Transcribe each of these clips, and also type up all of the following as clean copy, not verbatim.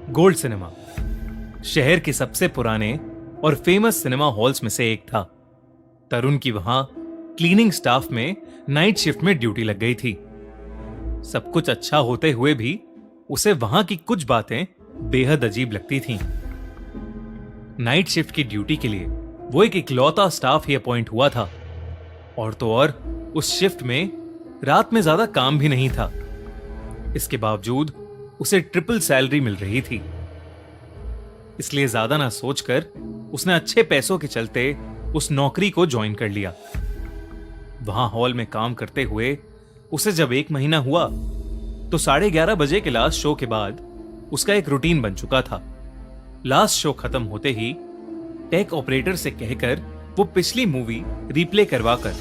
Gold cinema शहर के सबसे पुराने और फेमस सिनेमा हॉल्स में से एक था। तरुण की वहां क्लीनिंग स्टाफ में नाइट शिफ्ट में ड्यूटी लग गई थी। सब कुछ अच्छा होते हुए भी उसे वहां की कुछ बातें बेहद अजीब लगती थीं। नाइट शिफ्ट की ड्यूटी के लिए वो एक इकलौता स्टाफ ही अपॉइंट हुआ था, और तो और उस शिफ्ट में रात में ज्यादा काम भी नहीं था। इसके बावजूद उसे ट्रिपल सैलरी मिल रही थी। इसलिए ज्यादा ना सोचकर उसने अच्छे पैसों के चलते उस नौकरी को ज्वाइन कर लिया। वहां हॉल में काम करते हुए उसे जब 1 महीना हुआ तो 11:30 बजे के लास्ट शो के बाद उसका एक रूटीन बन चुका था। लास्ट शो खत्म होते ही टेक ऑपरेटर से कहकर वो पिछली मूवी रिप्ले करवाकर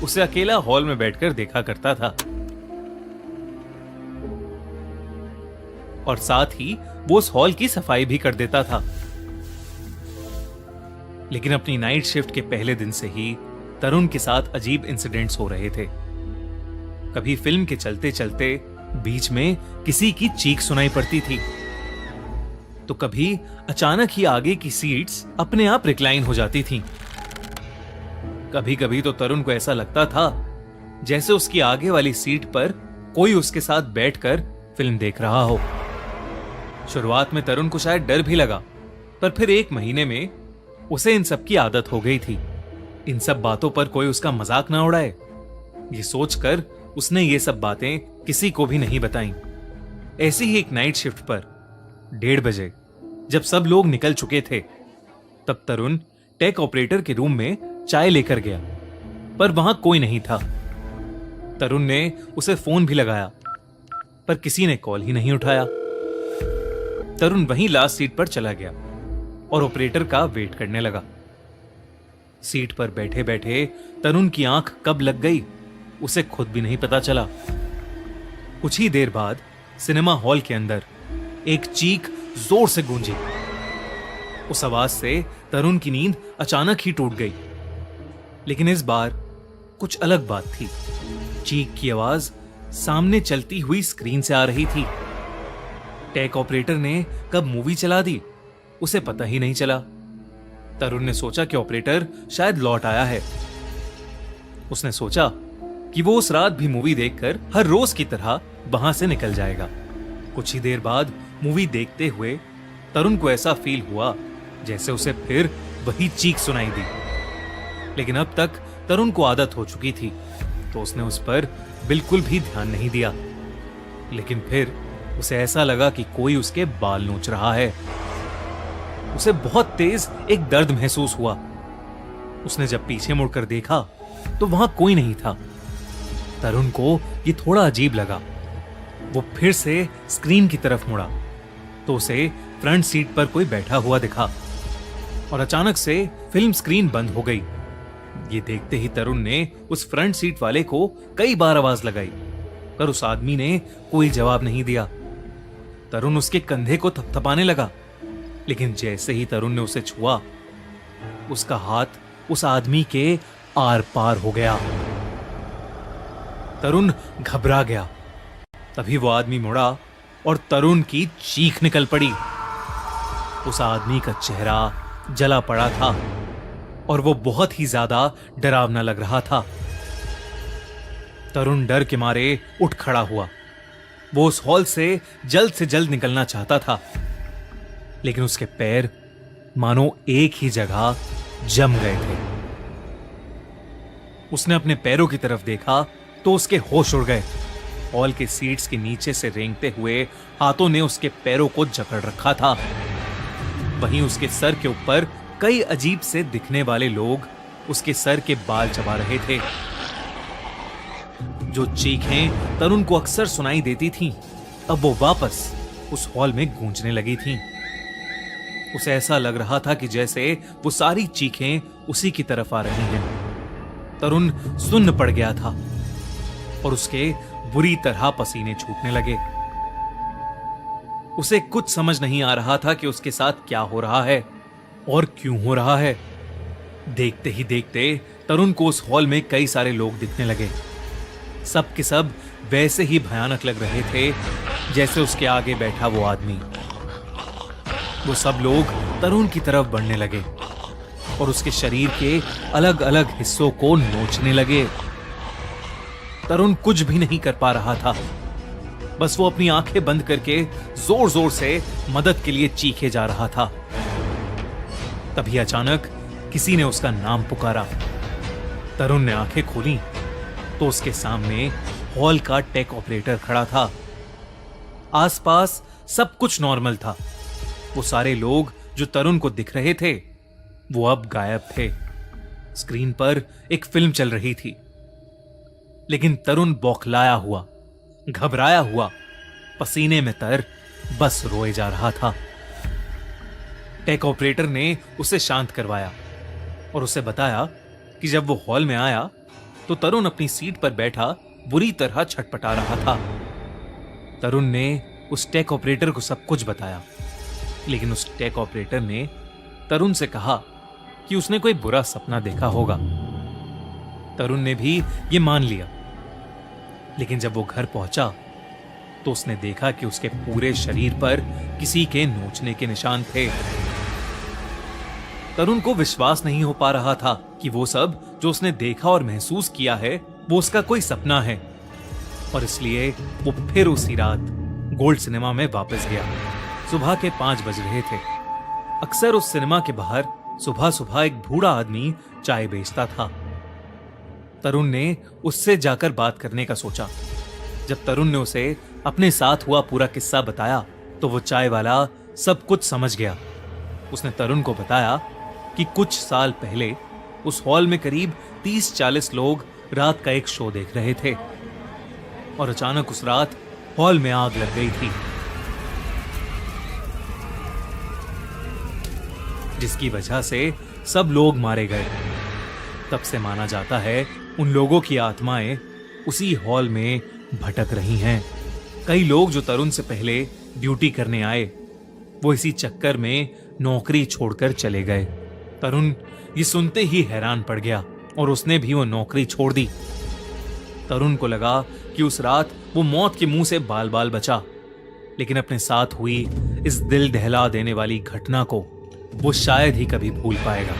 उसे अकेला हॉल में बैठकर देखा करता था, और साथ ही वो उस हॉल की सफाई भी कर देता था। लेकिन अपनी नाइट शिफ्ट के पहले दिन से ही तरुण के साथ अजीब इंसिडेंट्स हो रहे थे। कभी फिल्म के चलते चलते बीच में किसी की चीख सुनाई पड़ती थी, तो कभी अचानक ही आगे की सीट्स अपने आप रिक्लाइन हो जाती थीं। कभी कभी तो तरुण को ऐसा लगता था जैसे उसकी आगे वाली सीट पर कोई उसके साथ बैठकर फिल्म देख रहा हो। शुरुआत में तरुण को शायद डर भी लगा, पर फिर 1 महीने में उसे इन सब की आदत हो गई थी। इन सब बातों पर कोई उसका मजाक ना उड़ाए, ये सोचकर उसने ये सब बातें किसी को भी नहीं बताई। ऐसी ही एक नाइट शिफ्ट पर 1:30 बजे जब सब लोग निकल चुके थे, तब तरुण टेक ऑपरेटर के रूम में चाय लेकर गया, पर वहां कोई नहीं था। तरुण ने उसे फोन भी लगाया, पर किसी ने कॉल ही नहीं उठाया। तरुण वहीं लास्ट सीट पर चला गया और ऑपरेटर का वेट करने लगा। सीट पर बैठे बैठे तरुण की आंख कब लग गई उसे खुद भी नहीं पता चला। कुछ ही देर बाद सिनेमा हॉल के अंदर एक चीख जोर से गूंजी। उस आवाज से तरुण की नींद अचानक ही टूट गई। लेकिन इस बार कुछ अलग बात थी। चीख की आवाज सामने चलती हुई स्क्रीन से आ रही थी। टेक ऑपरेटर ने कब मूवी चला दी उसे पता ही नहीं चला। तरुण ने सोचा कि ऑपरेटर शायद लौट आया है। उसने सोचा कि वो उस रात भी मूवी देखकर हर रोज की तरह वहां से निकल जाएगा। कुछ ही देर बाद मूवी देखते हुए तरुण को ऐसा फील हुआ जैसे उसे फिर वही चीख सुनाई दी। लेकिन अब तक तरुण को आदत हो चुकी थी, तो उसने उस पर बिल्कुल भी ध्यान नहीं दिया। लेकिन फिर उसे ऐसा लगा कि कोई उसके बाल नोच रहा है। उसे बहुत तेज एक दर्द महसूस हुआ। उसने जब पीछे मुड़कर देखा तो वहां कोई नहीं था। तरुण को ये थोड़ा अजीब लगा। वो फिर से स्क्रीन की तरफ मुड़ा तो उसे फ्रंट सीट पर कोई बैठा हुआ दिखा, और अचानक से फिल्म स्क्रीन बंद हो गई। ये देखते ही तरुण ने उस फ्रंट सीट वाले को कई बार आवाज लगाई, पर उस आदमी ने कोई जवाब नहीं दिया। तरुण उसके कंधे को थपथपाने लगा, लेकिन जैसे ही तरुण ने उसे छुआ, उसका हाथ उस आदमी के आर पार हो गया। तरुण घबरा गया। तभी वो आदमी मुड़ा और तरुण की चीख निकल पड़ी। उस आदमी का चेहरा जला पड़ा था और वो बहुत ही ज्यादा डरावना लग रहा था। तरुण डर के मारे उठ खड़ा हुआ। वो उस हॉल से जल्द निकलना चाहता था, लेकिन उसके पैर मानो एक ही जगह जम गए थे। उसने अपने पैरों की तरफ देखा तो उसके होश उड़ गए। हॉल के सीट्स के नीचे से रेंगते हुए हाथों ने उसके पैरों को जकड़ रखा था। वहीं उसके सर के ऊपर कई अजीब से दिखने वाले लोग उसके सर के बाल चबा रहे थे। जो चीखें तरुण को अक्सर सुनाई देती थीं, अब वो वापस उस हॉल में गूंजने लगी थीं। उसे ऐसा लग रहा था कि जैसे वो सारी चीखें उसी की तरफ आ रही हैं। तरुण सुन्न पड़ गया था और उसके बुरी तरह पसीने छूटने लगे। उसे कुछ समझ नहीं आ रहा था कि उसके साथ क्या हो रहा है और क्यों हो रहा है। देखते ही देखते तरुण को उस हॉल में कई सारे लोग दिखने लगे। सब के सब वैसे ही भयानक लग रहे थे जैसे उसके आगे बैठा वो आदमी। वो सब लोग तरुण की तरफ बढ़ने लगे और उसके शरीर के अलग अलग हिस्सों को नोचने लगे। तरुण कुछ भी नहीं कर पा रहा था, बस वो अपनी आंखें बंद करके जोर जोर से मदद के लिए चीखे जा रहा था। तभी अचानक किसी ने उसका नाम पुकारा। तरुण ने आंखें खोली तो उसके सामने हॉल का टेक ऑपरेटर खड़ा था। आसपास सब कुछ नॉर्मल था। वो सारे लोग जो तरुण को दिख रहे थे वो अब गायब थे। स्क्रीन पर एक फिल्म चल रही थी, लेकिन तरुण बौखलाया हुआ, घबराया हुआ, पसीने में तर बस रोए जा रहा था। टेक ऑपरेटर ने उसे शांत करवाया और उसे बताया कि जब वो हॉल में आया तो तरुण अपनी सीट पर बैठा बुरी तरह छटपटा रहा था। तरुण ने उस टेक ऑपरेटर को सब कुछ बताया, लेकिन उस टेक ऑपरेटर ने तरुण से कहा कि उसने कोई बुरा सपना देखा होगा। तरुण ने भी ये मान लिया, लेकिन जब वो घर पहुंचा तो उसने देखा कि उसके पूरे शरीर पर किसी के नोचने के निशान थे। तरुण को विश्वास नहीं हो पा रहा था कि वो सब जो उसने देखा और महसूस किया है वो उसका कोई सपना है, और इसलिए वो फिर उसी रात गोल्ड सिनेमा में वापस गया। सुबह के 5 बज रहे थे। अक्सर उस सिनेमा के बाहर सुबह सुबह एक बूढ़ा आदमी चाय बेचता था। तरुण ने उससे जाकर बात करने का सोचा। जब तरुण ने उसे अपने साथ हुआ पूरा किस्सा बताया तो वो चाय वाला सब कुछ समझ गया। उसने तरुण को बताया कि कुछ साल पहले उस हॉल में करीब 30-40 लोग रात का एक शो देख रहे थे और अचानक उस रात हॉल में आग लग गई थी, जिसकी वजह से सब लोग मारे गए। तब से माना जाता है उन लोगों की आत्माएं उसी हॉल में भटक रही हैं। कई लोग जो तरुण से पहले ड्यूटी करने आए वो इसी चक्कर में नौकरी छोड़कर चले गए। तरुण ये सुनते ही हैरान पड़ गया और उसने भी वो नौकरी छोड़ दी। तरुण को लगा कि उस रात वो मौत के मुंह से बाल बाल बचा, लेकिन अपने साथ हुई इस दिल दहला देने वाली घटना को वो शायद ही कभी भूल पाएगा।